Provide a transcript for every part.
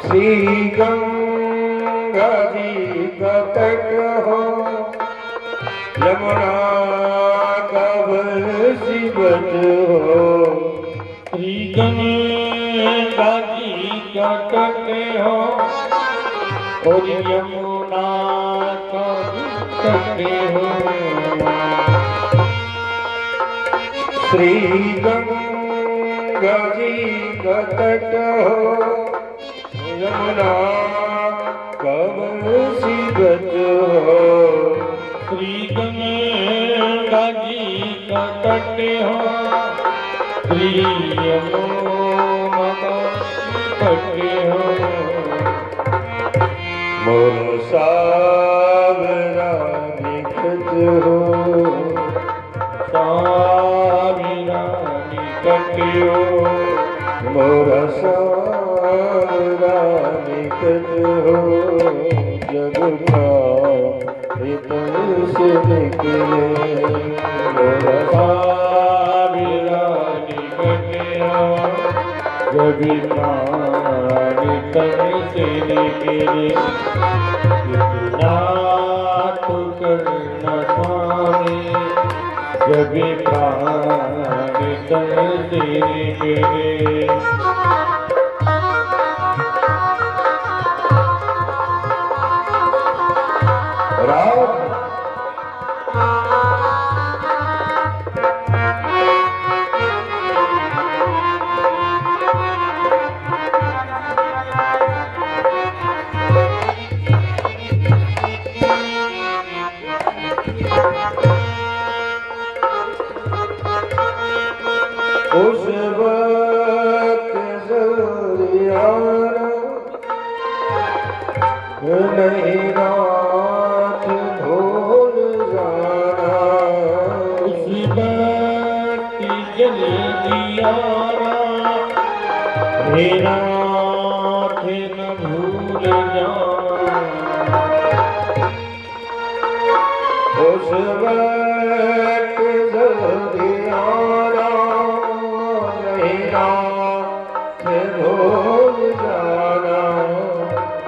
श्री गंगा जी का तट हो, यमुना का सिबत हो। श्री गंगा जी का तट हो और यमुना का तट हो। श्री गंगा जी का तट हो, यमुना कब सिबत हो। श्री गंगा जी का तट हो, श्री यमुना का तट हो। मोर सावरा निकट हो, सावरा निकट हो। मोर सावरा निकट हो। जग का से निकले, मोर सावरा निकट हो। जग प्राणी तन से निकले। इतना तो करना स्वामी, जग प्राणी तन से निकले। राम उस वक्त जल्दी आना, नहीं रात भूल जाना। उस वक्त जल्दी आना, हे नाथ न भूल जाना। उस वक्त जल्दी आना, नहीं रात भूल जाना।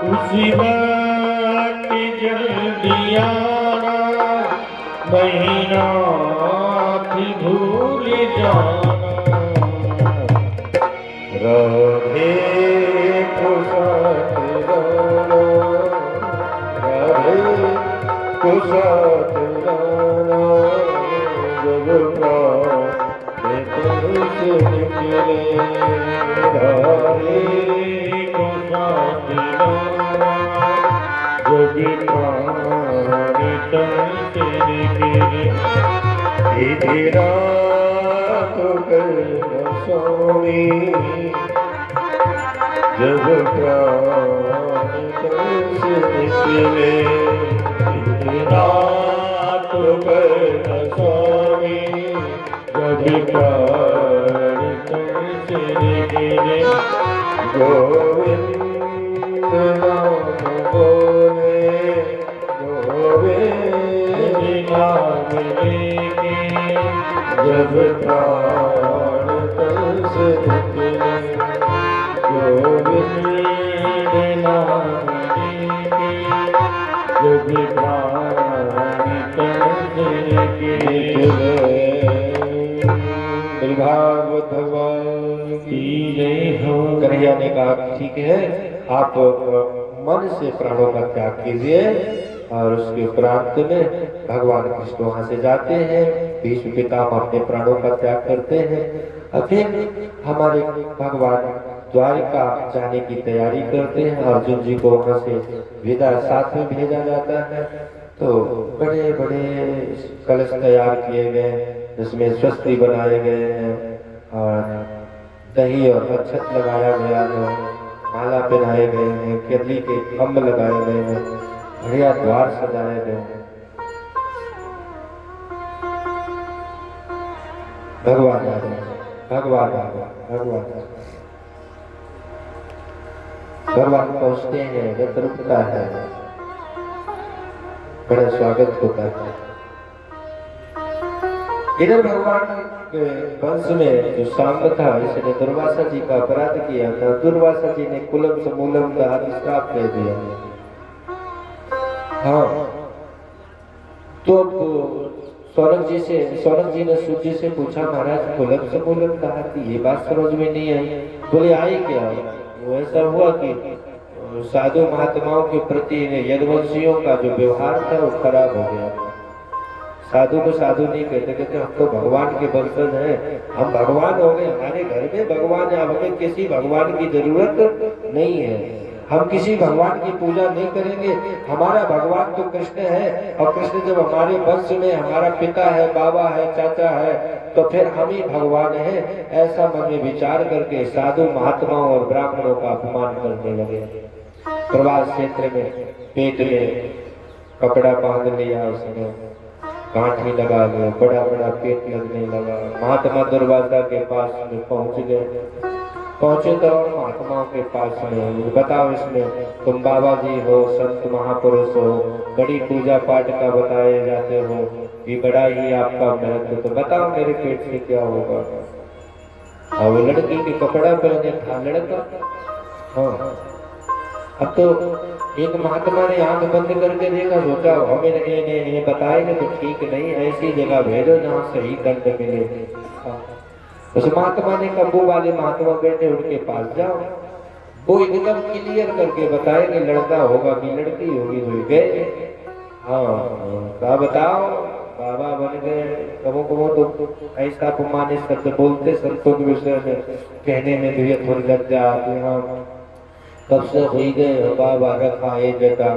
उसी वक्त जल्दी आना, महीना भी भूल जाना। राधे को साथ लाना, राधे को साथ लाना। जब प्राण तुझसे निकले, राधे को साथ लाना, जब प्राण तन से निकले। तेरा तो करना स्वामी, जब प्राण तुझसे निकले। तेरा तो करना स्वामी, जब प्राण तन से निकले। गोविंद नाम बोले, गोविंद नाम लेके जब प्राण तन से निकले। गोविंद नाम लेके जब प्राण तन से निकले। भागवत भगवान की जय हो। कन्हैया ने कहा ठीक है, आप मन से प्राणों का त्याग कीजिए। और उसके उपरांत में भगवान कृष्ण वहां से जाते हैं, भीष्म पितामह अपने प्राणों का त्याग करते हैं। और फिर हमारे भगवान द्वारिका जाने की तैयारी करते हैं। अर्जुन जी को वहां से विदा साथ में भेजा जाता है। तो बड़े बड़े कलश तैयार किए गए, जिसमें स्वस्ति बनाए गए हैं और दही और अक्षत लगाया गया है, माला पहनाए गए हैं, केतली के खम्भ लगाए गए हैं, बढ़िया द्वार सजाए गए हैं। भगवान भगवान भगवान भगवान पहुंचते हैं, रथ रुकता है। बड़ा स्वागत होता है। इधर भगवान के वंश में जो सांब था, इसने दुर्वासा जी का अपराध किया था। दुर्वासा जी ने कुलम समूलम का श्राप दे दिया। हाँ, तो सौनक जी ने सूत जी से पूछा, महाराज कुलम समूलम कहा थी, ये बात समझ में नहीं आई। बोले आई क्या? वो ऐसा हुआ कि साधु महात्माओं के प्रति यदुवंशियों का जो व्यवहार था वो खराब हो गया। साधु को साधु नहीं कहते, कहते हम तो भगवान के वंशज हैं, हम भगवान हो गए, हमारे घर में भगवान है, हमें किसी भगवान की जरूरत नहीं है, हम किसी भगवान की पूजा नहीं करेंगे, हमारा भगवान तो कृष्ण है, और कृष्ण जब हमारे वंश में हमारा पिता है, बाबा है, चाचा है, तो फिर हम ही भगवान है। ऐसा मन में विचार करके साधु महात्माओं और ब्राह्मणों का अपमान करने लगे। प्रवास क्षेत्र में पेट में कपड़ा बांध लिया, उसने गांठी लगा लिया, बड़ा बड़ा पेट लगने लगा। महात्मा दुर्वासा के पास में पहुंचे तो और महात्माओं के पास में बताओ, इसमें तुम बाबा जी हो, संत महापुरुष हो, बड़ी पूजा पाठ का बताए जाते हो, ये बड़ा ही आपका महत्व, तो बताओ मेरे पेट से क्या होगा। और वो लड़की के कपड़ा पहने था लड़का। हाँ, अब तो एक महात्मा ने आंख बंद करके देखा, सोचा हमें ये बताएंगे तो ठीक नहीं, ऐसी जगह भेजो जहाँ सही दंड मिले। उस महात्मा ने कहा, वो वाले महात्मा बैठे उनके पास जाओ, वो एकदम क्लियर करके बताएंगे लड़का होगा कि लड़की होगी। हुई गए, हाँ क्या बताओ, बाबा बन गए। कबो कबो तो ऐसा अपमानित शब्द बोलते संतों के विषय में, कहने में भी थोड़ी लज्जा आती। हाँ, तब से हुई गए, बाबा रखा है जटा,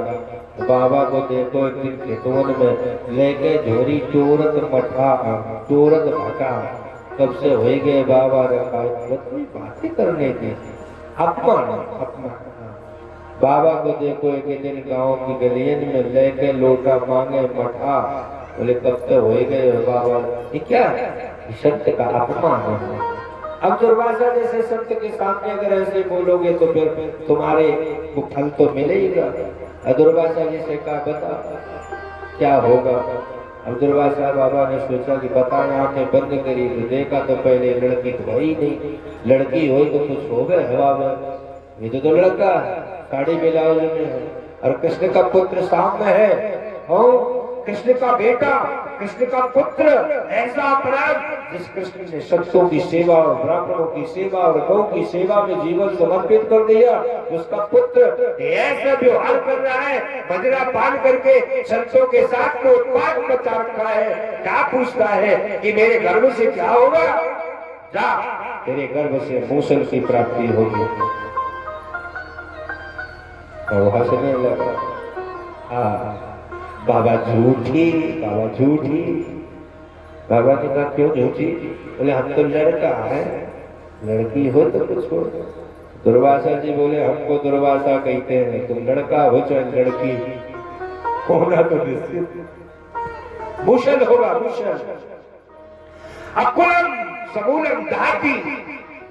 बाबा को देखो एक दिन खेतवन में लेके झोरी चोरत मठा चोरत भटा, तब से हुई गए बाबा रखा है। बातें करने की अपमान। बाबा को देखो एक दिन गांव की गलियन में लेके लोटा मांगे मठा, बोले कब से हो गए बाबा। ये क्या है? सत्य का अपमान है। अब दुर्वासा जैसे सत्य के सामने अगर ऐसे बोलोगे तो फिर तुम्हारे को फल तो मिलेगा। दुर्वासा जी से कहा, बता क्या होगा। अब दुर्वासा बाबा ने सोचा कि बताएं, आंखें बंद करी तो देखा तो पहले लड़की तो वही नहीं, लड़की हो तो कुछ हो गए हवा में, ये तो लड़का साड़ी ब्लाउज में है, और कृष्ण का पुत्र सामने है, हो कृष्ण का बेटा, कृष्ण का पुत्र, ऐसा अपराध जिस कृष्ण ने संतों की सेवा और ब्राह्मणों की सेवा और गौ की सेवा में जीवन समर्पित कर दिया, उसका पुत्र ऐसा व्यवहार कर रहा है, बजरा पान करके संतों के साथ में उत्पाद मचा रखा है। क्या पूछता है कि मेरे गर्भ से क्या होगा? जा, तेरे गर्भ से मूसल की प्राप्ति होगी। और हंसने लगा। हाँ, बाबा झूठी, बाबा झूठी। बाबा ने कहा क्यों झूठी? बोले हम तो लड़का है, लड़की हो तो कुछ हो। दुर्वासा जी बोले हमको दुर्वासा कहते हैं, तुम लड़का हो चाहे लड़की होना तो निश्चित भूषण होगा, भूषण। अकुलम समूलम दहाती,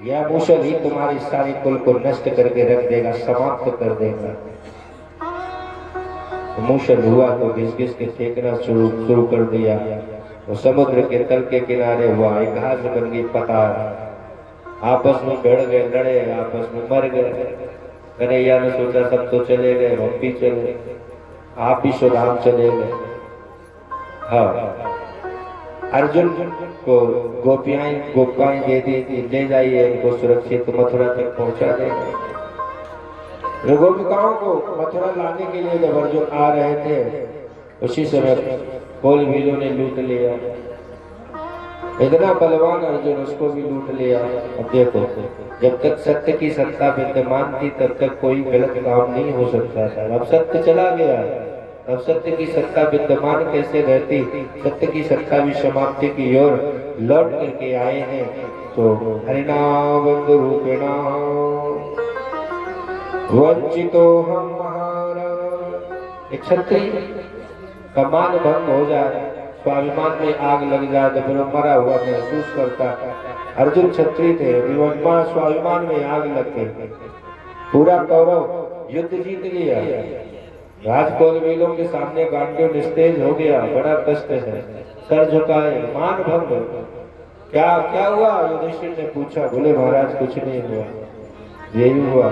यह भूषण ही तुम्हारी सारी कुल को नष्ट करके रख देगा, समाप्त कर देगा। मूषण हुआ तो घिस घिस के फेंकना शुरू कर दिया। वो समुद्र के तल के किनारे हुआ, एक घास बन गई पतार, आपस में भिड़ गए, लड़े, आपस में मर गए। कन्हैया ने सोचा सब तो चले गए, हम भी चले, आप भी सुधाम चले गए। हाँ, अर्जुन को गोपियाएं दे दी थी, ले जाइए इनको सुरक्षित मथुरा तक पहुंचा देंगे। गोपिकाओं को मथुरा लाने के लिए जब अर्जुन आ रहे थे, उसी समय कोल भीलों ने लूट लिया। इतना बलवान अर्जुन, उसको भी लूट लिया। अब देखो, जब तक सत्य की सत्ता विद्यमान थी तब तक कोई गलत काम नहीं हो सकता था। अब सत्य चला गया, अब सत्य की सत्ता विद्यमान कैसे रहती? सत्य की सत्ता भी समाप्ति की ओर लौट करके आए हैं। तो हरिनाम बंधु रूपेणा वंचितो हम महाराज। एक क्षत्रिय का मान भंग हो जाए, स्वाभिमान में आग लग जाए तो फिर मरा हुआ महसूस करता। अर्जुन क्षत्रिय थे, स्वाभिमान में आग लग गई, पूरा कौरव युद्ध जीत लिया, राजकौल मेलों के सामने गांडियों निस्तेज हो गया, बड़ा कष्ट है, सर झुकाए, मान भंग। क्या क्या हुआ? युधिष्ठिर ने पूछा। बोले महाराज कुछ नहीं हुआ, यही हुआ,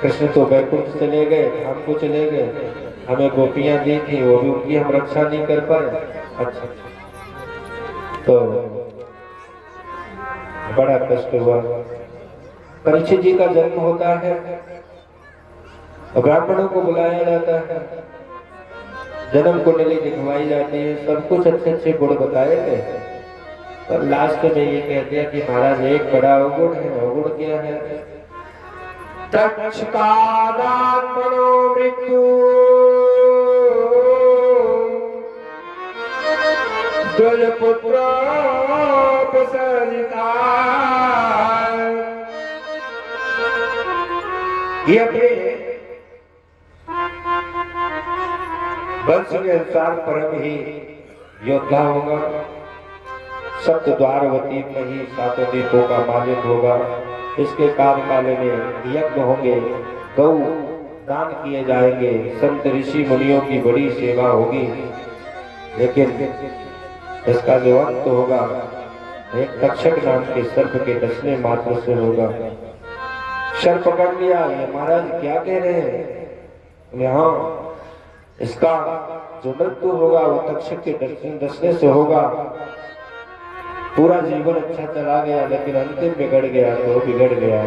कृष्ण तो बैकुंठ चले गए, हमको चले गए, हमें गोपियां दी थी, वो भी उनकी हम रक्षा नहीं कर पाए। अच्छा, तो बड़ा कष्ट हुआ। परीक्षित जी का जन्म होता है, ब्राह्मणों को बुलाया जाता है, जन्म कुंडली दिखवाई जाती है, सब कुछ अच्छे अच्छे गुण बताए गए, पर लास्ट में ये कह दिया कि महाराज एक बड़ा अवगुण है। अवगुण क्या है? तक्षकादात्मनो मृत्यु द्वजपुत्रोपसर्जिता। ये अपने वंश के अनुसार परम ही योद्धा होगा, सप्त द्वारवती में ही सातों दीपों का मालिक होगा। इसके कार्यकाल में यज्ञ होंगे, गौ दान किए जाएंगे, संत ऋषि मुनियों की बड़ी सेवा होगी। लेकिन इसका जो अंत होगा एक तक्षक नाम के सर्प के डसने मात्र से होगा। सर्प पकड़ लिया। ये महाराज क्या कह रहे हैं? यहाँ इसका जो मृत्यु होगा वो तक्षक के डसने से होगा। पूरा जीवन अच्छा चला गया, लेकिन अंतिम बिगड़ गया तो बिगड़ गया,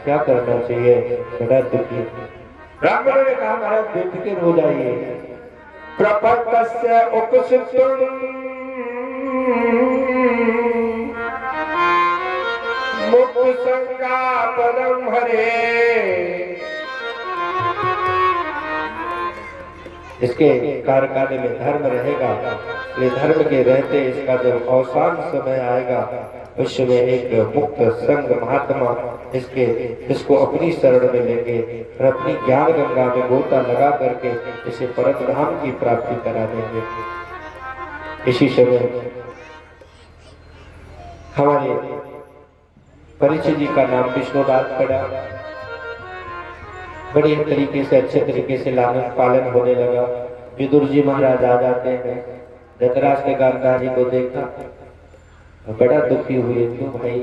क्या करना चाहिए? बड़ा दुखी। ब्राह्मणों ने कहा महाराज बेफिक्र हो जाइए। प्रपत्तस्य उपसितुं मुक्त संगा पदम हरे। इसके कार्यकाल में धर्म रहेगा, ये धर्म के रहते इसका जब अवसान समय आएगा, उस समय एक मुक्त संग महात्मा इसको अपनी शरण में लेंगे और अपनी ज्ञान गंगा में गोता लगा करके इसे परम धाम की प्राप्ति करा देंगे। इसी समय हमारे परीक्षित जी का नाम विष्णुदास पड़ा। बड़े तरीके से अच्छे तरीके से लालन पालन होने लगा। विदुर जी महाराज आ जाते हैं, धृतराष्ट्र ने गांधारी को देखा, बड़ा दुखी हुए। क्यों भाई?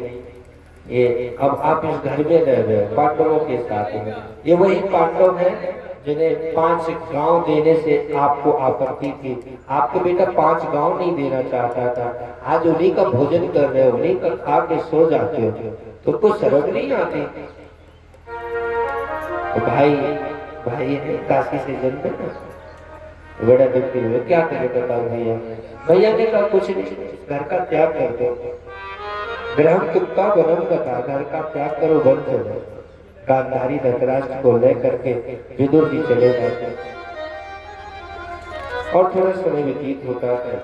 ये अब आप इस घर में रह रहे हो पांडवों के साथ में। ये वही पांडव हैं जिन्हें 5 गांव देने से आपको आपत्ति थी। आपको बेटा 5 गांव नहीं देना चाहता था, आज उन्हीं का भोजन कर रहे हो, उन्हीं का खा के सो जाते हो, तुमको शर्म नहीं आती? तो भाई है, काशी से जन्मे ना, बड़ा दुखी हुए। क्या करे बताओ भैया? भैया ने कहा कुछ नहीं, घर का त्याग कर दो, ग्रहण कुत्ता बनम बता, घर का त्याग करो, बंद हो जाओ। गांधारी धृतराष्ट्र को लेकर के विदुर जी चले जाते और थोड़ा समय व्यतीत होता है।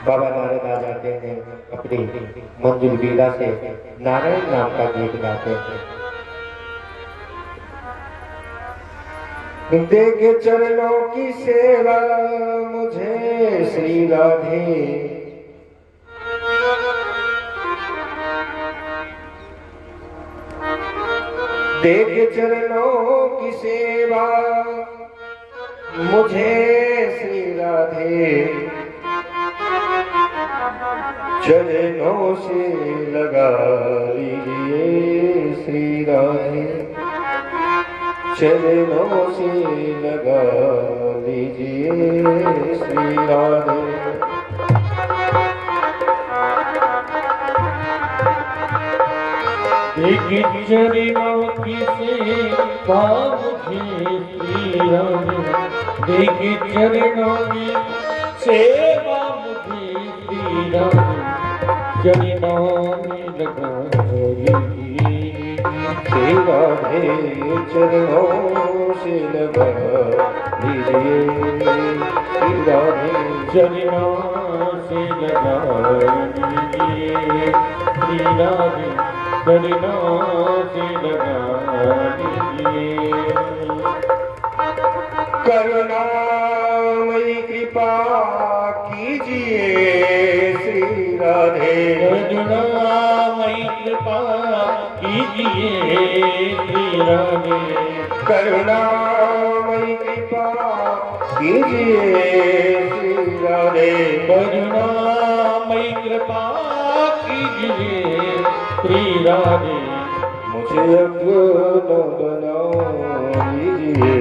बाबा नारद आ जाते हैं, अपनी मंजुल वीणा से नारायण नाम का गीत गाते हैं। देखे चरणों की सेवा मुझे श्री राधे, देखे चरणों की सेवा मुझे श्री राधे, चरणों से लगा लीजिए श्री राधे, चरणों से लगा लीजिए श्री राधे। देखी चरणों की सेवा मुझे श्री राधे, देखी चरणों की सेवा मुझे श्री राधे, चरणों में लगा श्री राधे, चरणों से लगा लीजिए श्री राधे, चरणों से लगा लीजिए श्री राधे, चरणों से लगा लीजिए। करुणामयी कृपा कीजिए श्री राधे, करुणामयी कृपा कीजिए श्री राधे, करुणामयी कृपा कीजिए श्री राधे। करुणामयी कृपा कीजिए श्री राधे। मुझे अपना बना लीजिए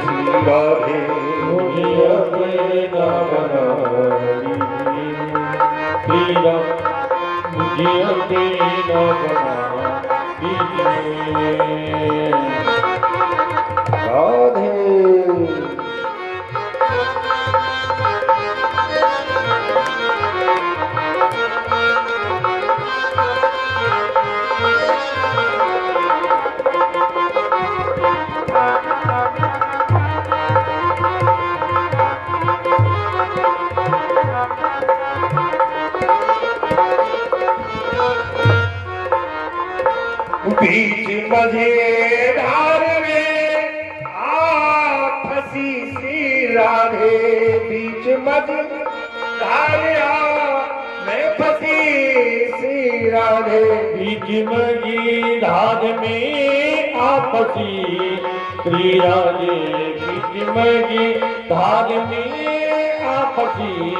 श्री राधे। मुझे अपना बना लीजिए श्री राधे। मुझे अपना बना लीजिए राधे। बीच मझधार में आप फंसी सी राधे। बीच मझधार में फंसी सी राधे। बीच मझधार में आप फंसी श्री राधे। बीच मझधार में आप फंसी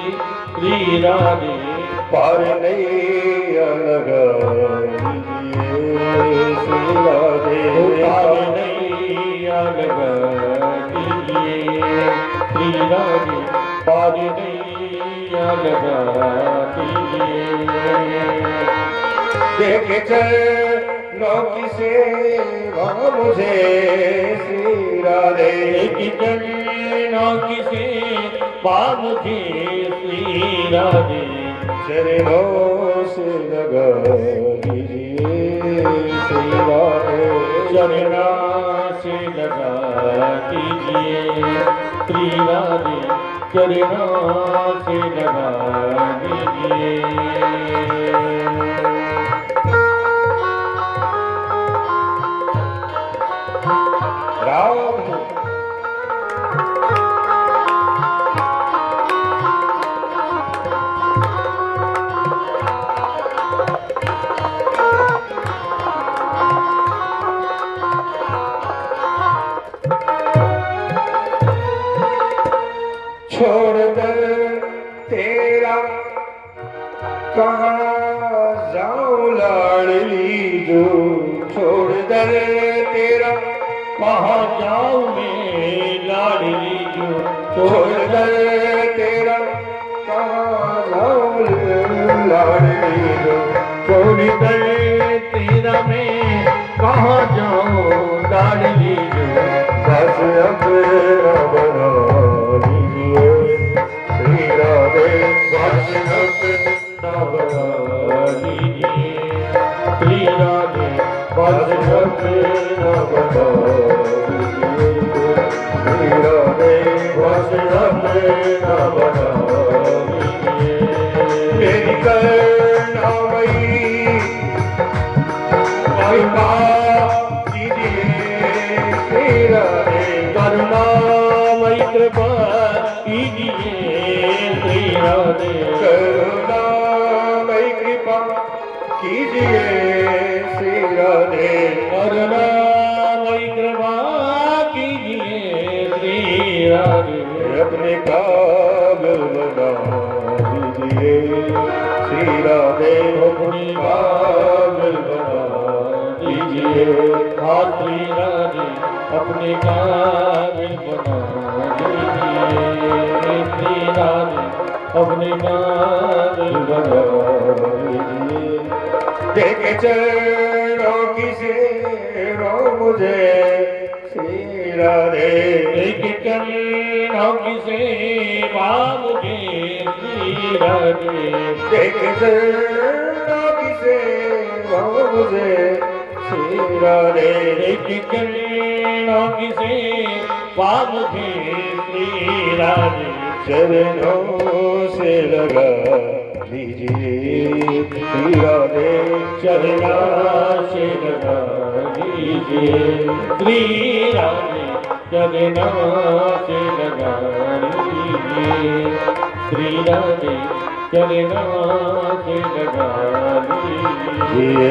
श्री राधे। पार नहीं लगा श्री राधे। पार नैया लगा दीजिए श्री राधे। पार नैया लगा दीजिए। देखे चरणों की सेवा मुझे श्री राधे। कि चरणों की सेवा मुझे श्री राधे। चरणों से लगा लीजिए श्री राधे। चरणों से लगा दीजिए श्री राधे। चरणों से लगा दीजिए राम। छोड़ दर तेरा कहाँ जाऊं लाडली जो। छोड़ दर तेरा कहाँ जाऊं मैं लाडली जो। छोड़ दर तेरा कहाँ जाऊं लाडली जो। छोड़ दर तेरा मैं कहाँ जाऊं लाडली जो। बस अपना बना लीजिए श्री राधे। बस अपना बना लीजिए श्री राधे। बस अपना बना लीजिए श्री राधे। बस अपना बना लीजिए मेरी करुणामयी कृपा कीजिए श्री राधे। करुणामयी कृपा कीजिए श्री राधे। करुणामयी कृपा कीजिए श्री राधे। करुणामयी कृपा कीजिए श्री राधे। अपने काबिल बना दीजिए श्री राधे। अपने काबिल बना दीजिए हाथ श्री राधे। अपने काबिल बना दीजिए श्री राधे। अपने काबिल बना दीजिए। देखे चरणों की सेवा मुझे श्री राधे। एक चरणों की सेवा मुझे श्री राधे। देखे चरणों की सेवा मुझे श्री राधे। एक चरणों की सेवा मुझे श्री राधे। चरणों से लगा लीजिए श्री राधे। चरणों से लगा लीजिए श्री राधे। चरणों से लगा लीजिए श्री राधे। चरणों से लगा लीजिए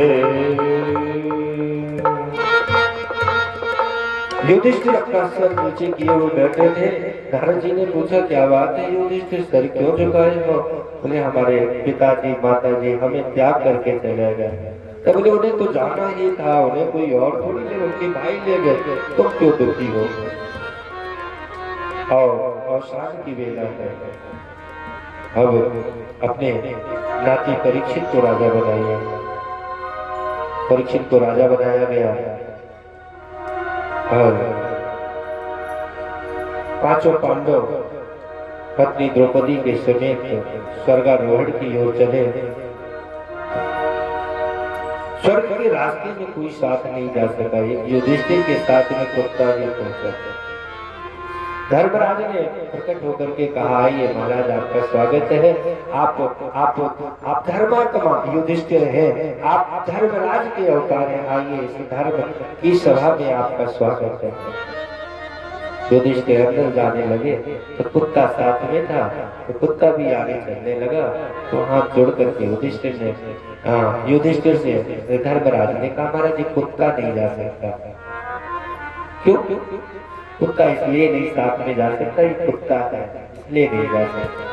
युधिष्ठिर अपना सर नीचे किए हुए बैठे थे। नारद जी ने पूछा क्या बात है युधिष्ठिर, सर क्यों झुकाए हो? बोले हमारे पिताजी माताजी हमें त्याग करके चले गए। तो बोले उन्हें तो जाना ही था, उन्हें कोई और थोड़ी ले, उनके भाई ले गए, तुम क्यों दुखी हो? और शाम की बेला है, अब अपने नाती परीक्षित को राजा बनाइए। परीक्षित को राजा बनाया गया और पांचों पांडव पत्नी द्रौपदी के समेत स्वर्गारोहण की ओर चले। स्वर्ग के रास्ते में कोई साथ नहीं जा सका, एक युधिष्ठिर के साथ में कुत्ता ही पहुंचा। धर्मराज ने प्रकट होकर के कहा आइए महाराज आपका स्वागत है, आप धर्मात्मा युधिष्ठिर हैं, आप धर्मराज के अवतार हैं, आइए इस धर्म की सभा में आपका स्वागत है। युधिष्ठिर अंदर जाने लगे तो कुत्ता साथ में था, तो कुत्ता भी आगे चलने लगा। तो हाथ जोड़ करके युधिष्ठिर से धर्मराज ने कहा महाराज ये कुत्ता नहीं जा सकता। क्यों? कुत्ता इसलिए नहीं साथ में जा सकता, ये कुत्ता है इसलिए नहीं जा सकता।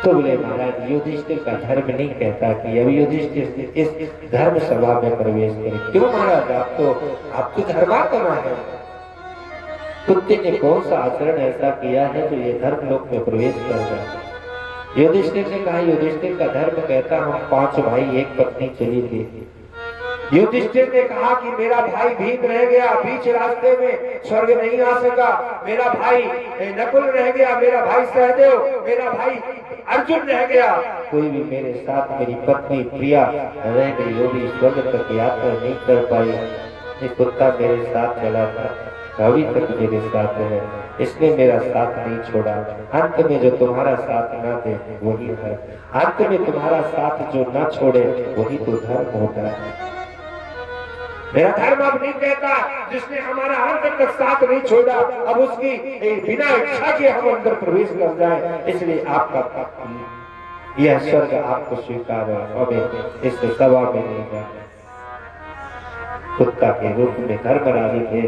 तो बोले महाराज युधिष्ठिर का धर्म नहीं कहता कि अब युधिष्ठिर इस धर्म सभा में प्रवेश करे। क्यों महाराज, आप तो धर्मात्मा है, कुत्ते ने कौन सा आचरण ऐसा किया है जो ये धर्म लोक में प्रवेश कर जाए? युधिष्ठिर ने कहा युधिष्ठिर का धर्म कहता हम 5 भाई एक पत्नी चली थी। युधिष्ठिर ने कहा कि मेरा भाई भीम रह गया बीच रास्ते में, स्वर्ग नहीं आ सका, मेरा भाई नकुल रह गया, मेरा भाई सहदेव, मेरा भाई अर्जुन रह गया, कोई भी मेरे साथ, मेरी पत्नी प्रिया रह गई, वो भी स्वर्ग तक यात्रा नहीं कर पाई। ये कुत्ता मेरे साथ चला था, अभी तक मेरे साथ है, इसने मेरा साथ नहीं छोड़ा। अंत में जो तुम्हारा साथ ना दे वही है, अंत में तुम्हारा साथ जो ना छोड़े वही तो धर्म होता है। मेरा धर्म अब नहीं कहता जिसने हमारा अंत तक साथ नहीं छोड़ा अब उसकी बिना इच्छा के हम अंदर प्रवेश कर जाए, इसलिए आपका यह स्वर्ग आपको स्वीकार है, अब इस सभा में नहीं जाए। कुत्ता के रूप में धर्मराज थे,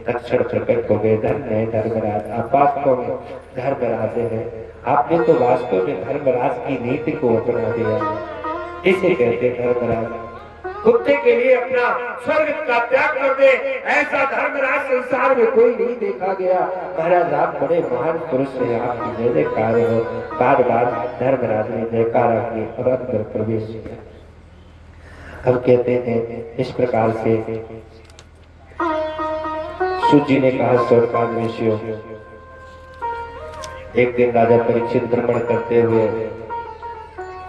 तक्षण प्रकट हो गए, धन्य है धर्मराज, आप वास्तव में धर्मराज है, आपने तो वास्तव में धर्मराज की नीति को अपना दिया, इसे कहते धर्मराज। कुत्ते के लिए अपना स्वर्ग का त्याग कर दे, ऐसा धर्मराज संसार में कोई नहीं देखा गया। महाराज आप बड़े महान पुरुष हैं, आपकी जय जयकार हो। बार बार धर्मराज ने जयकारा की और अंदर प्रवेश किया। अब कहते हैं इस प्रकार से सूत जी ने कहा स्वर्गान्वेषियों, एक दिन राजा परीक्षित भ्रमण करते हुए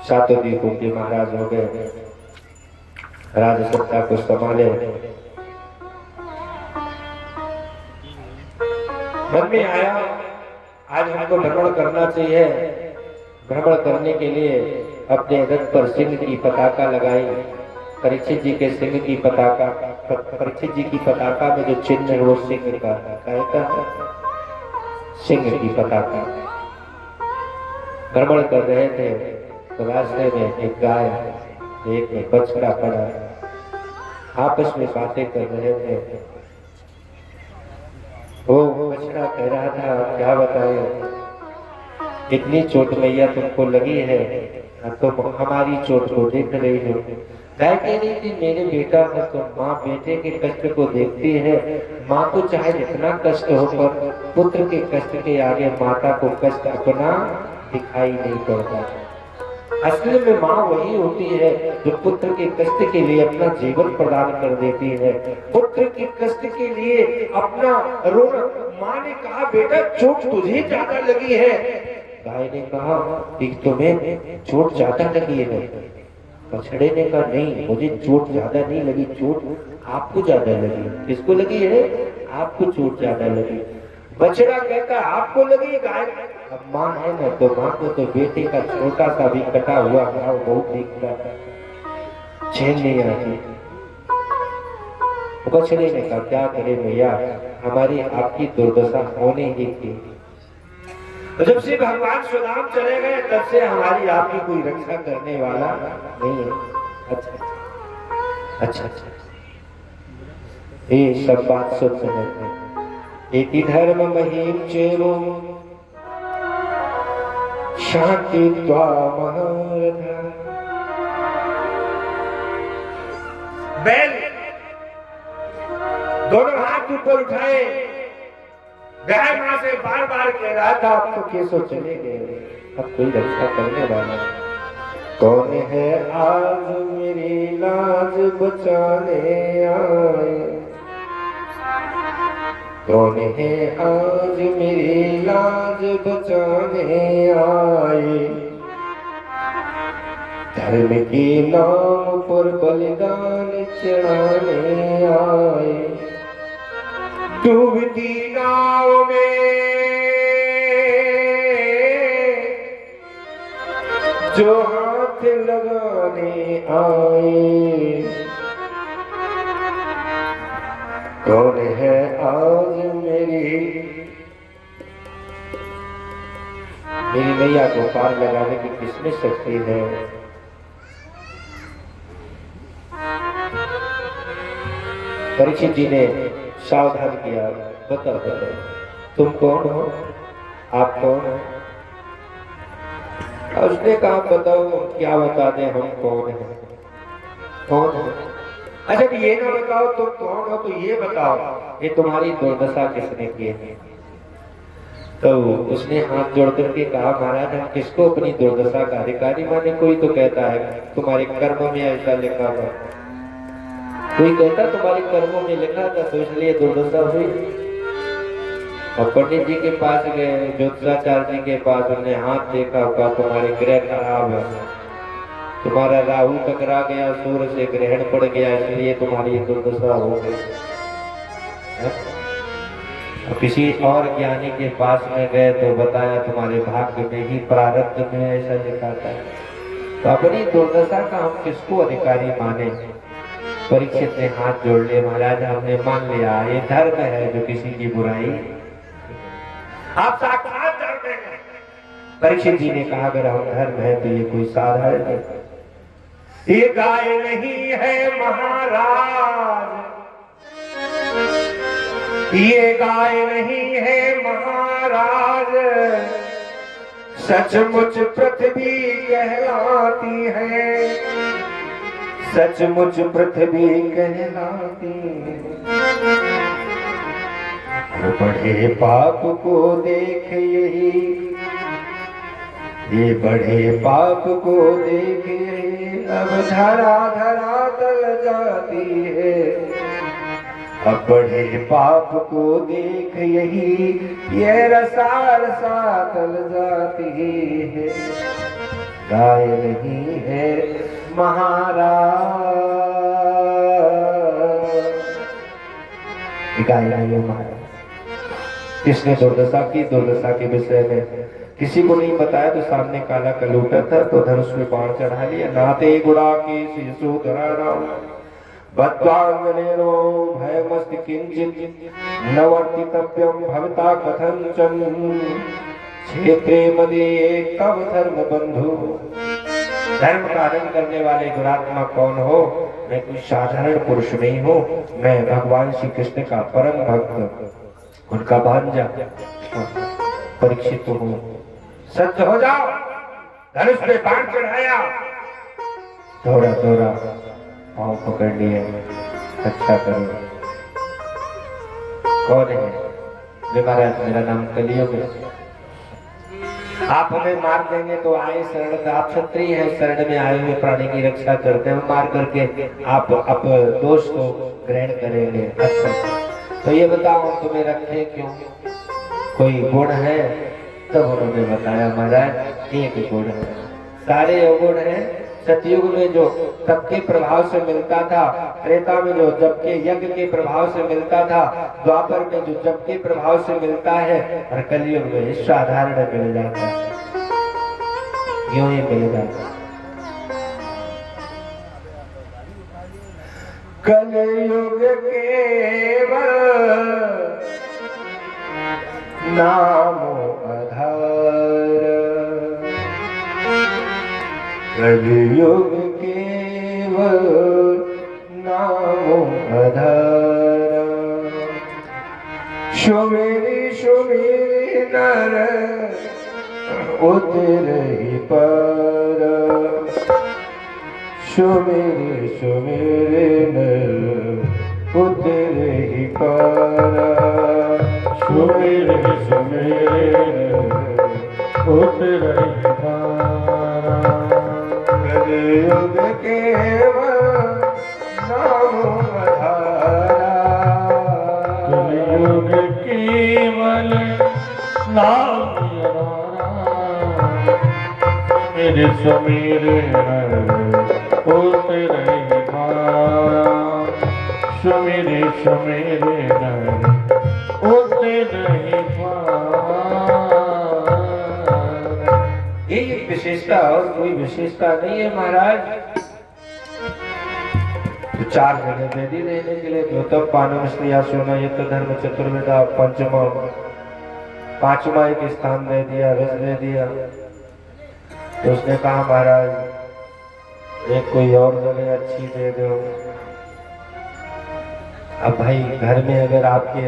7 द्वीपों के महाराज हो गए, राजसत्ता को संभाले। मन में आया आज हमको भ्रमण करना चाहिए, भ्रमण करने के लिए अपने रथ पर सिंह की पताका लगाई। परीक्षित जी के सिंह की पताका, परीक्षित जी की पताका में जो चिन्ह है वो सिंह का है, सिंह की पताका। भ्रमण कर रहे थे तो रास्ते में एक गाय एक बछड़ा पड़ा, आपस में बातें कर रहे थे। वो बछड़ा कह रहा था क्या बताए, इतनी चोट मैया तुमको लगी है, तुम हमारी चोट को देख रही हो। गाय कह रही थी मेरे बेटा है, तो माँ बेटे के कष्ट को देखती है, माँ को चाहे जितना कष्ट हो पर पुत्र के कष्ट के आगे माता को कष्ट अपना दिखाई नहीं पड़ता। असली में माँ वही होती है जो पुत्र के कष्ट के लिए अपना जीवन प्रदान कर देती है, पुत्र के कष्ट के लिए अपना रोना। माँ ने कहा बेटा चोट तुझे ज्यादा लगी है, गाय ने कहा कि तुम्हें चोट ज्यादा लगी है। बछड़े ने कहा नहीं मुझे चोट ज्यादा नहीं लगी, चोट आपको ज्यादा लगी। किसको लगी है? आपको चोट ज्यादा लगी। बछड़ा कहता आपको लगी, गाय अब माँ है ना तो माँ को तो बेटे का छोटा सा भी कटा हुआ घाव बहुत दिखता है, चैन नहीं आती। बछड़े ने कहा क्या करे भैया, हमारी आपकी दुर्दशा होने ही थी। जब से भगवान सुदाम चले गए तब से हमारी आपकी कोई रक्षा करने वाला नहीं है। अच्छा अच्छा अच्छा, ये सब बात सुन रहे थे। इति धर्म महीम चेरो शांति त्वामहर्धा। बैल दोनों हाथ ऊपर उठाए, गाय मां से बार बार कह रहा था अब तो केसो चले गए, अब कोई रक्षा करने वाला कौन है आज मेरी लाज बचाने आए, कौन है आज मेरी लाज बचाने आए, धर्म के नाम पर बलिदान चढ़ाने आए। डूबती नाव में जो हाथ लगाने आए, कौन है आज मेरी नैया को पार लगाने की किसमें शक्ति है। परीक्षित जी ने सावधान किया, बताओ तुम कौन हो, आप कौन हो। उसने कहा बताओ क्या बता दें हम कौन है, कौन है। अच्छा ये ना बताओ तुम कौन हो, तो ये बताओ ये तुम्हारी दुर्दशा किसने की है। तो उसने हाथ जोड़ करके कहा महाराज हम किसको अपनी दुर्दशा का अधिकारी माने। कोई तो कहता है तुम्हारे कर्म में ऐसा लिखा था, कोई कहता तुम्हारे कर्मों में लिखा था तो इसलिए दुर्दशा हुई। और पंडित जी के पास गए, ज्योतिषाचार्य जी के पास, उन्हें हाथ देखा, कहा तुम्हारे ग्रह खराब है, तुम्हारा राहु टकरा गया, सूर्य से ग्रहण पड़ गया, इसलिए तुम्हारी दुर्दशा हो गई। किसी और ज्ञानी के पास में गए तो बताया तुम्हारे भाग्य में ही प्रारब्ध में ऐसा लिखा था। तो अपनी दुर्दशा का हम किसको अधिकारी माने। परीक्षित ने हाथ जोड़ लिए, महाराज हमने मान लिया ये धर्म है जो किसी की बुराई, आप साक्षात धर्म हैं। परीक्षित जी ने कहा अगर हम धर्म है तो ये कोई साधारण नहीं, ये गाय नहीं है महाराज, ये गाय नहीं है महाराज, सचमुच पृथ्वी कहलाती है, सचमुच पृथ्वी कहलाती है। बड़े पाप को देख यही, ये बड़े पाप को देख यही, अब धरा धरा तल जाती है। अब बड़े पाप को देख यही, ये रसा रसा तल जाती है। गाय नहीं है महाराज, गाय नहीं है महाराज। किसने दुर्दशा की, दुर्दशा के विषय में किसी को नहीं बताया तो सामने काला कलूटा था तो धनुष में बाण चढ़ा लिया। नाते गुड़ा की शिशु धरा बद्वांगनेरो भयमस्ति किंचित न वर्तितव्यम भवता कथंचन क्षेत्रे मदे तव धर्म बंधु। धर्म का आनंद करने वाले दुरात्मा कौन हो, मैं कोई साधारण पुरुष नहीं हूँ, मैं भगवान श्री कृष्ण का परम भक्त, उनका भांजा परीक्षित हूँ। सत्य हो जाओ, धनुष पे बाण चढ़ाया, दौड़ा दौड़ा पाँव पकड़ लिए, अच्छा करो। कौन है? वे महाराज मेरा नाम कलियुग है, आप हमें मार देंगे तो आए शरण, आप क्षत्रिय हैं, शरण में आए हुए प्राणी की रक्षा करते हैं, मार करके आप दोष को ग्रहण करेंगे। अच्छा तो ये बताओ हम तुम्हें रखे क्यों, कोई गुण है? तब उन्होंने बताया महाराज एक गुण है, सारे अवगुण है। सतयुग में जो तप के प्रभाव से मिलता था, त्रेता में जो जप के यज्ञ के प्रभाव से मिलता था, द्वापर में जो जप के प्रभाव से मिलता है, और कलयुग में साधारण मिल जाता है, यूं ही मिल जाता है। कलयुग केवल नामो आधार, कलयुग केवल नामो आधार, सुमेरी नर उतरहि पर, सुमेरी नर उतरहि पर, सुमेरे उतरहि पर। कलियुग केवल नाम आधारा, कलियुग केवल नाम आधारा। मेरे सुमेरे उतरहि पर, सुमेरे उतरहि पर। ये विशेषता और कोई विशेषता नहीं है महाराज। तो 4 जगह वेदी रहने के लिए गौतम पानम स्त्रिया सोना ये तो धर्म चतुर्वेदा पंचमा, 5वां एक स्थान दे दिया, रस दे दिया। तो उसने कहा महाराज एक कोई और जगह अच्छी दे दो। अब भाई घर में अगर आपके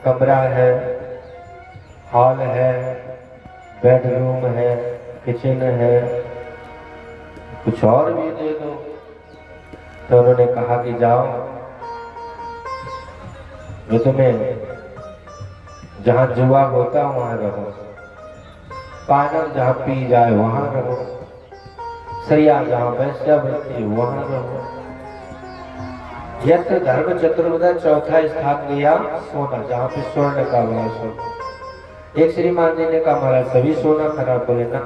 कमरा है, हॉल है, बेडरूम है, किचन है, कुछ और भी दे दो। तो उन्होंने कहा कि जाओ, मैं तुम्हें जहां जुआ होता वहां रहो, पानम जहां पी जाए वहां रहो, सैया जहां वैश्या बैठी वहां रहो। यत्र धर्म चतुर्वेदा चौथा स्थान लिया सोना, जहां पे स्वर्ण का वास हो। एक श्रीमान जी ने कहा महाराज सभी सोना खराब, बोले ना,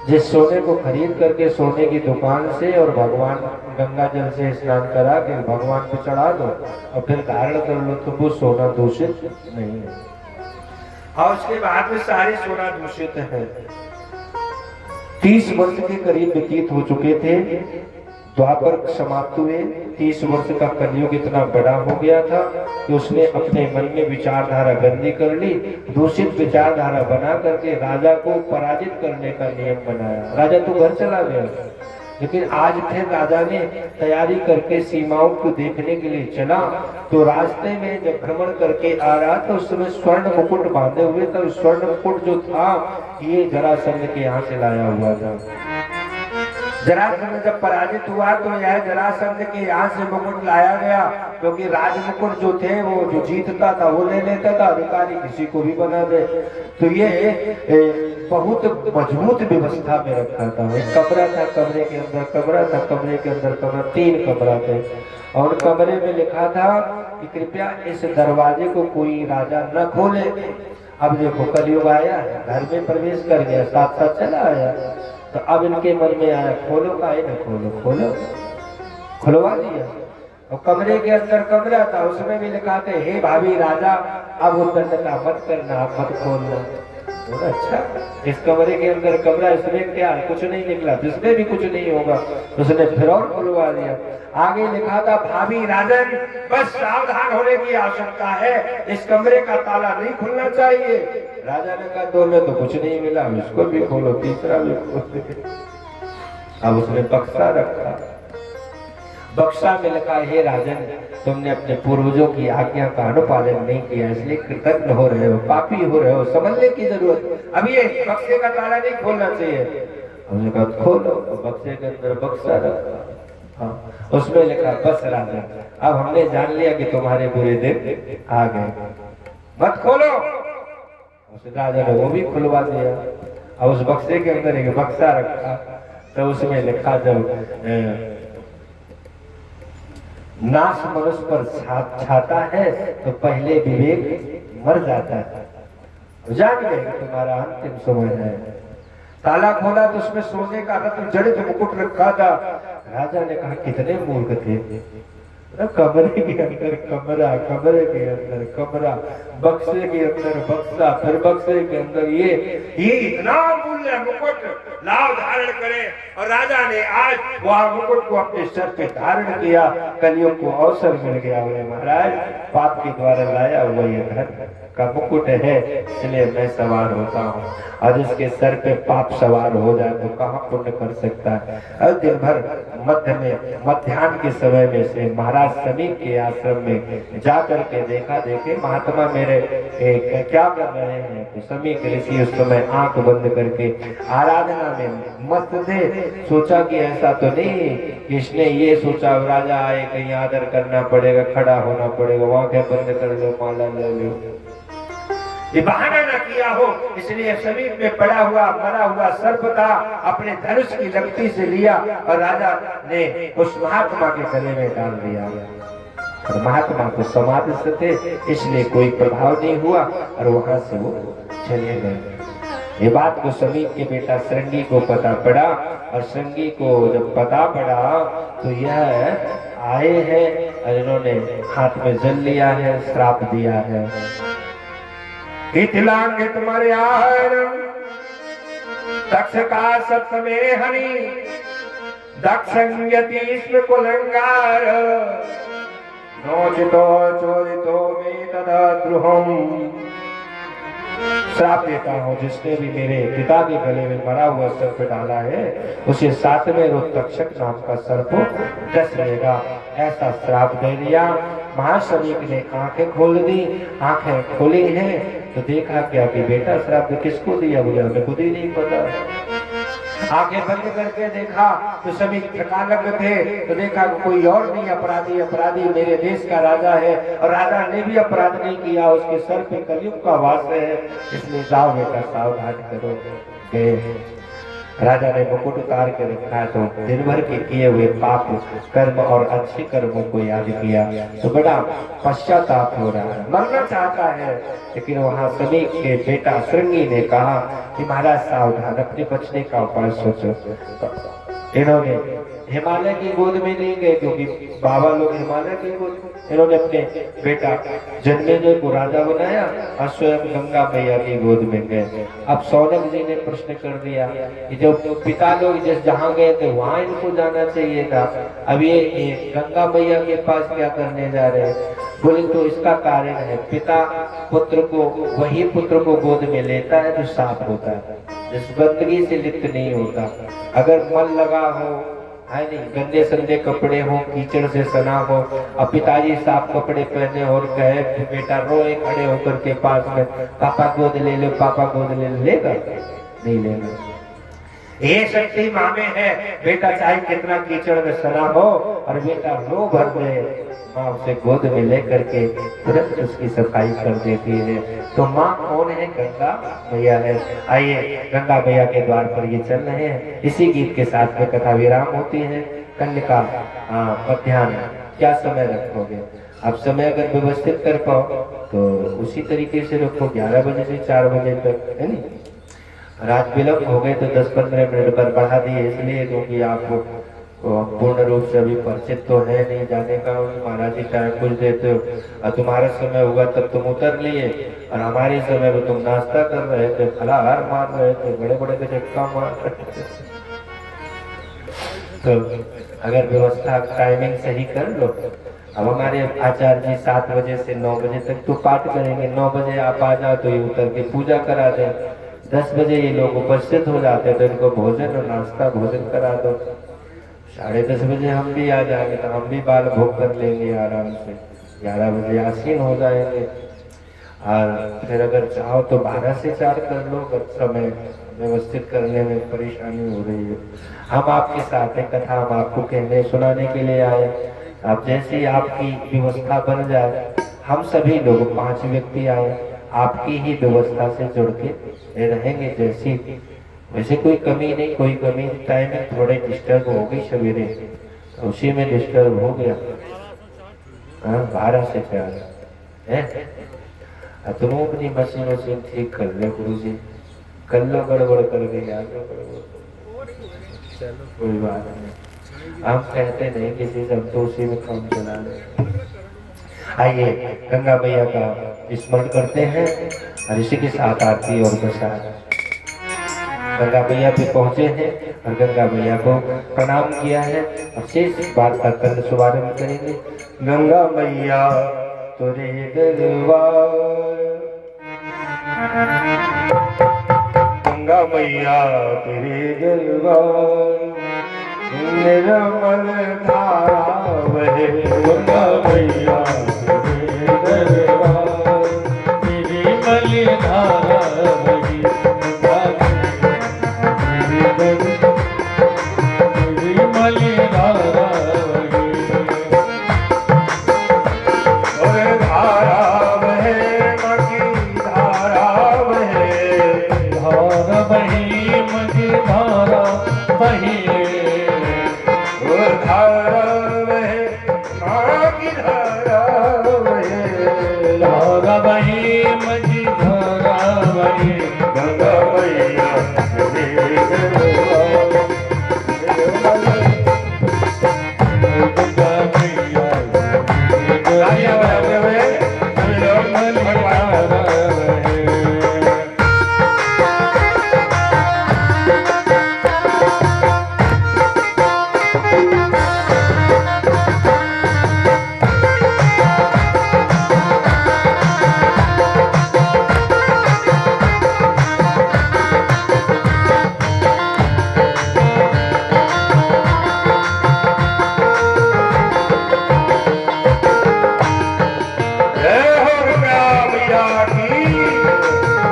जिस सोने को खरीद करके सोने की दुकान से और भगवान गंगा जल से स्नान करा के भगवान को चढ़ा दो और फिर धारण कर लो तो वो सोना दूषित नहीं है। और उसके बाद में सारे सोना दूषित है। 30 वर्ष के करीब व्यतीत हो चुके थे, द्वापर समाप्त हुए। 30 वर्ष का कलयुग इतना बड़ा हो गया था कि उसने अपने मन में विचारधारा गंदी कर ली, दूषित विचारधारा बना करके राजा को पराजित करने का नियम बनाया। राजा तो घर चला गया, लेकिन आज फिर राजा ने तैयारी करके सीमाओं को देखने के लिए चला। तो रास्ते में जब भ्रमण करके आ रहा था उस समय स्वर्ण मुकुट बांधे हुए था। स्वर्ण मुकुट जो था ये जरासंध के यहाँ से लाया हुआ था। जरासंध जब पराजित हुआ तो यह जरासंध के यहाँ से मुकुट लाया गया, क्योंकि राज मुकुट जो थे वो जो जीतता था वो ले लेता था, अधिकारी किसी को भी बना दे। तो ये बहुत मजबूत व्यवस्था में रखा था। एक कमरा था, कमरे के अंदर कमरा था, कमरे के अंदर कमरा, 3 कमरा थे। और कमरे में लिखा था कि कृपया इस दरवाजे को कोई राजा न खोले। अब देखो कलयुग आया, घर में प्रवेश कर गया, साथ साथ चला आया। तो अब इनके मन में आया खोलो का है ना, खोलो खोलो, खुलवा दिया। और कमरे के अंदर कमरा था, उसमें भी लिखा था हे भाभी राजा अब उद्दंडता मत करना, मत खोलना। अच्छा, इस कमरे के अंदर कमरा, इसमें क्या है, कुछ नहीं निकला, इसमें भी कुछ नहीं होगा। उसने फिर और खुलवा दिया। आगे लिखा था भाभी राजन बस सावधान होने की आवश्यकता है, इस कमरे का ताला नहीं खुलना चाहिए। राजा ने कहा तो में तो कुछ नहीं मिला, इसको भी खोलो, तीसरा भी खोलो। अब उसने बक्सा रखा, बक्सा में लिखा हे राजन तुमने अपने पूर्वजों की आज्ञा का अनुपालन नहीं किया, इसलिए कृतज्ञ हो रहे हो, पापी हो रहे हो, समझने की जरूरत। अब ये बक्से का ताला नहीं खोलना चाहिए। हमने कहा खोलो, तो बक्से के अंदर बक्सा रखा, हाँ, उसमें लिखा बस राजन अब हमने जान लिया कि तुम्हारे बुरे दिन आ गए, मत खोलो। राजा ने वो भी खुलवा दिया। और उस बक्से के अंदर एक बक्सा रखा, तो उसमें लिखा जब नाश मनुष्य पर छाता है तो पहले विवेक मर जाता है। जान गए कि तुम्हारा अंतिम समय है। ताला खोला तो उसमें सोने का रत्न जड़ित मुकुट रखा था। राजा ने कहा कितने मूर्ख थे, कमरे के अंदर कमरा, कमरे के अंदर कमरा, बक्से के अंदर बक्सा, फिर बक्से के अंदर ये इतना मूल्य मुकुट लाभ धारण करे। और राजा ने आज वह मुकुट को अपने सर पे धारण किया। कलियुग को अवसर मिल गया। बोले महाराज पाप के द्वारा लाया हुआ ये धन का मुकुट है, इसलिए मैं सवार होता हूँ। और जिसके सर पे पाप सवार हो जाए तो कहाँ पुण्य कर सकता है। और दिन भर मध्याह्न के समय में से महाराज समीप के आश्रम में जा करके देखा, देखे महात्मा मेरे बोले क्या कर रहे हैं? तो समीक ऋषि उस समय आंख बंद करके आराधना में मस्त थे। सोचा कि ऐसा तो नहीं, इसने ये सोचा राजा आए कहीं आदर करना पड़ेगा, खड़ा होना पड़ेगा, आंखें बंद कर लो, माला ले लो, ये बहाना ना किया हो। इसलिए समीप में पड़ा हुआ मरा हुआ सर्प था, अपने धनुष की लकड़ी से लिया और राजा ने उस महात्मा के गले में डाल दिया। और महात्मा को समाधि से थे, इसलिए कोई प्रभाव नहीं हुआ और वहां से वो चले गए। ये बात को समीप के बेटा श्रृंगी को पता पड़ा, और श्रृंगी को जब पता पड़ा तो यह आए हैं और इन्होंने हाथ में जल लिया है, श्राप दिया है। हितलांगित मर्यादं दक्ष का सप्तमे हरि दक्षयति कुलंगार नोचितो चोरितो में तदा द्रुहम। श्राप देता हूँ, जिसने भी मेरे पिता के गले में मरा हुआ सर्प डाला है उसे 7वें रोज तक्षक नाम का सर्प डस लेगा, ऐसा श्राप दे दिया। महासमीक ने आंखें खोल दी, आंखें खोली हैं तो देखा क्या कि बेटा श्राप किसको दिया, बोले हमें खुद ही नहीं पता। आंखें बंद करके देखा तो सभी थकालक थे, तो देखा कोई और नहीं, अपराधी मेरे देश का राजा है, और राजा ने भी अपराध नहीं किया, उसके सर पे कलयुग का वास है, इसलिए जाओ बेटा सावधान करो। गए, राजा ने मुकुट उतार के रखा तो दिन भर के किए हुए पाप कर्म और अच्छे कर्मों को याद किया तो बड़ा पश्चाताप हो रहा है, मरना चाहता है। लेकिन वहां सभी के बेटा श्रृंगी ने कहा कि महाराज सावधान, अपने बचने का उपाय सोचो। इन्होंने हिमालय की गोद में नहीं गए, क्योंकि बाबा लोग हिमालय की गोद, इन्होंने अपने बेटा जन्मेजय को राजा बनाया और स्वयं गंगा मैया की गोद में गए। अब सौनक जी ने प्रश्न कर दिया कि जब पिता लोग जिस जहाँ गए थे वहां इनको जाना चाहिए था, अब ये गंगा मैया के पास क्या करने जा रहे हैं? बोले तो इसका कारण है, पिता पुत्र को, वही पुत्र को गोद में लेता है जो साफ होता है, जिस गंदगी से लिप्त नहीं होता। अगर मल लगा हो, है नहीं, गंदे संदे कपड़े हो, कीचड़ से सना हो, और पिताजी साफ कपड़े पहने और कहे बेटा रोए खड़े होकर के पास में, पापा गोद ले लो, पापा गोद ले लो, लेगा नहीं लेगा। ये शक्ति माँ में है, बेटा चाहे कितना कीचड़ में सना हो और बेटा रो भर दे, माँ उसे गोद में लेकर के तुरंत उसकी सफाई कर देती है। तो माँ कौन है? गंगा मैया है। आइए गंगा मैया के द्वार पर ये चल रहे हैं, इसी गीत के साथ में कथा विराम होती है। कल का मध्याह्न क्या समय रखोगे आप? समय अगर व्यवस्थित कर पाओ तो उसी तरीके से रखो, 11 बजे से 4 बजे तक, है नहीं। रात विलंब हो गए तो 10-15 मिनट पर बढ़ा दिए, इसलिए क्योंकि आप पूर्ण रूप से अभी परिचित तो है नहीं जाने का। महाराज जी टाइम कुछ देते हो और तुम्हारा समय हुआ तब तुम उतर लिए, और हमारे समय में तुम नाश्ता कर रहे थे, फलाहार मार रहे थे, बड़े बड़े के झटका मार रहे थे। तो अगर व्यवस्था टाइमिंग सही कर लो। अब हमारे आचार्य जी 7 बजे से 9 बजे तक तो पाठ करेंगे, 9 बजे आप आ जाओ तो ये उतर के पूजा करा दें, 10 बजे ये लोग उपस्थित हो जाते हैं तो इनको भोजन और नाश्ता भोजन करा दो, 10:30 बजे हम भी आ जाएंगे तो हम भी बाल भोग कर लेंगे आराम से, 11 बजे आसीन हो जाएंगे। और फिर अगर चाहो तो 12 से 4 कर लो, अगर समय व्यवस्थित करने में परेशानी हो रही है। हम आपके साथ है, कथा हम आपको कहने सुनाने के लिए आए। अब जैसी आपकी व्यवस्था बन जाए, हम सभी लोग 5 व्यक्ति आए, आपकी ही व्यवस्था से जुड़ के रहेंगे। जैसी वैसे कोई कमी नहीं, कोई कमी टाइम में थोड़े डिस्टर्ब हो गई सवेरे, तो उसी में डिस्टर्ब हो गया। 12 से 4 है, तुम अपनी मशीन ठीक कर लो गुरु जी, कर लो, गड़बड़ कर गई चलो कोई बात नहीं, हम कहते नहीं किसी से, हम तो उसी में काम चला ले। आइए गंगा मैया का स्मरण करते हैं और इसी के साथ आरती और प्रसाद। गंगा मैया पे पहुंचे हैं और गंगा मैया को प्रणाम किया है और शेष बात का कल शुभारंभ करेंगे। गंगा मैया तुरे दरबार, गंगा मैया तेरे दरबार, निर्मल धारा बहे, गंगा मैया तेरे दरबार, धारा बही निर्मली धारा बही और धारा बहे मगी धारा बहे धारा बही मगी धारा बही और धारा बहे मगी धारा बहे धारा बही मगी धारा बही गंगा मैया गंगा मैया तालियां बजाते हुए सभी लोग भगवान धारा बही जय हो गंगा मैया की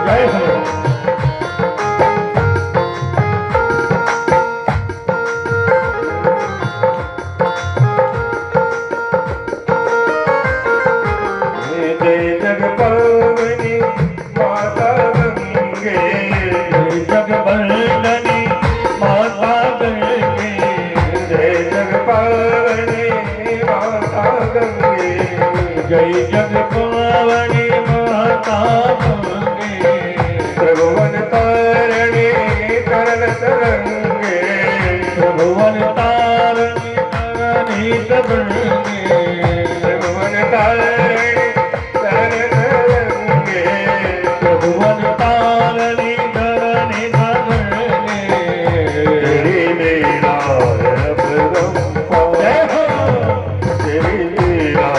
जय हो जय जगपल्लवी माता गंगे जगवंदनी माता गंगे जय जगपल्लवी माता गंगे जय जगपावनी माता गंगे प्रभुवन तारणी करण तरंगे प्रभुवन तारणी करणी तबंगे प्रभुवन तारणी करण तरंगे प्रभुवन तारणी करणी तबंगे तेरी लीला है अपरंपार जय हो तेरी लीला